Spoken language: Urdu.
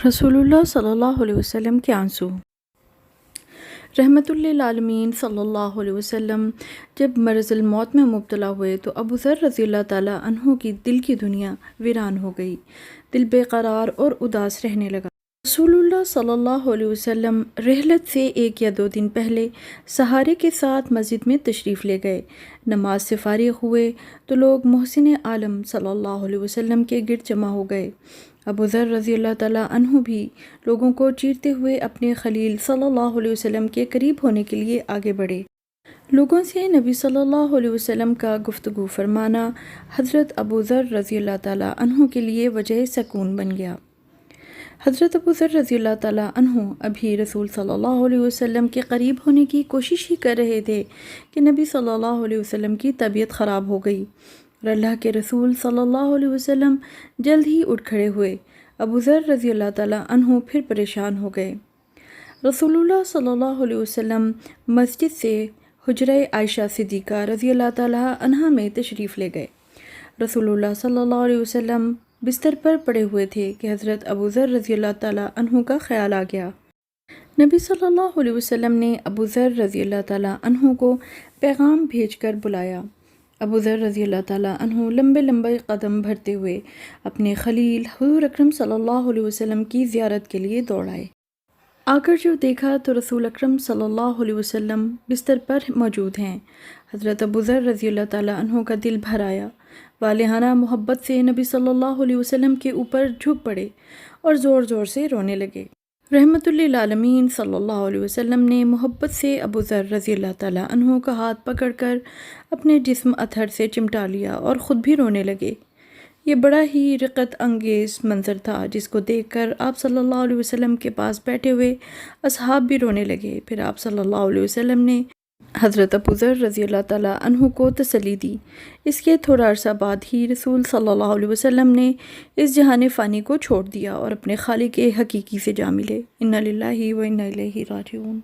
رسول اللہ صلی اللہ علیہ وسلم کے آنسو۔ رحمت للعالمین صلی اللہ علیہ وسلم جب مرض الموت میں مبتلا ہوئے تو ابو ذر رضی اللہ تعالیٰ عنہ کی دل کی دنیا ویران ہو گئی، دل بے قرار اور اداس رہنے لگا۔ رسول اللہ صلی اللہ علیہ وسلم رحلت سے 1 یا 2 دن پہلے سہارے کے ساتھ مسجد میں تشریف لے گئے۔ نماز سے فارغ ہوئے تو لوگ محسن عالم صلی اللہ علیہ وسلم کے گرد جمع ہو گئے۔ ابو ذر رضی اللہ تعالیٰ عنہ بھی لوگوں کو چیرتے ہوئے اپنے خلیل صلی اللہ علیہ وسلم کے قریب ہونے کے لیے آگے بڑھے۔ لوگوں سے نبی صلی اللہ علیہ وسلم کا گفتگو فرمانا حضرت ابو ذر رضی اللہ تعالیٰ عنہ کے لیے وجہ سکون بن گیا۔ حضرت ابو ذر رضی اللہ تعالیٰ عنہ ابھی رسول صلی اللہ علیہ وسلم کے قریب ہونے کی کوشش ہی کر رہے تھے کہ نبی صلی اللہ علیہ وسلم کی طبیعت خراب ہو گئی اور اللہ کے رسول صلی اللہ علیہ وسلم جلد ہی اٹھ کھڑے ہوئے۔ ابو ذر رضی اللہ تعالیٰ عنہ پھر پریشان ہو گئے۔ رسول اللہ صلی اللہ علیہ وسلم مسجد سے حجرہ عائشہ صدیقہ رضی اللہ تعالیٰ عنہا میں تشریف لے گئے۔ رسول اللہ صلی اللہ علیہ وسلم بستر پر پڑے ہوئے تھے کہ حضرت ابو ذر رضی اللہ تعالیٰ عنہ کا خیال آ گیا۔ نبی صلی اللہ علیہ وسلم نے ابو ذر رضی اللہ تعالیٰ عنہ کو پیغام بھیج کر بلایا۔ ابو ذر رضی اللہ تعالیٰ عنہ لمبے لمبے قدم بھرتے ہوئے اپنے خلیل حضور اکرم صلی اللہ علیہ وسلم کی زیارت کے لیے دوڑ آئے۔ آ کر جو دیکھا تو رسول اکرم صلی اللہ علیہ وسلم بستر پر موجود ہیں۔ حضرت ابو ذر رضی اللہ تعالیٰ عنہ کا دل بھر آیا۔ والہانہ محبت سے نبی صلی اللہ علیہ وسلم کے اوپر جھک پڑے اور زور زور سے رونے لگے۔ رحمت للعالمین صلی اللہ علیہ وسلم نے محبت سے ابو ذر رضی اللہ تعالیٰ عنہ کا ہاتھ پکڑ کر اپنے جسم اطہر سے چمٹا لیا اور خود بھی رونے لگے۔ یہ بڑا ہی رقت انگیز منظر تھا جس کو دیکھ کر آپ صلی اللہ علیہ وسلم کے پاس بیٹھے ہوئے اصحاب بھی رونے لگے۔ پھر آپ صلی اللہ علیہ وسلم نے حضرت ابو ذر رضی اللہ تعالیٰ عنہ کو تسلی دی۔ اس کے تھوڑا عرصہ بعد ہی رسول صلی اللہ علیہ وسلم نے اس جہان فانی کو چھوڑ دیا اور اپنے خالق حقیقی سے جا ملے۔ انا للہ و انا الیہ راجعون۔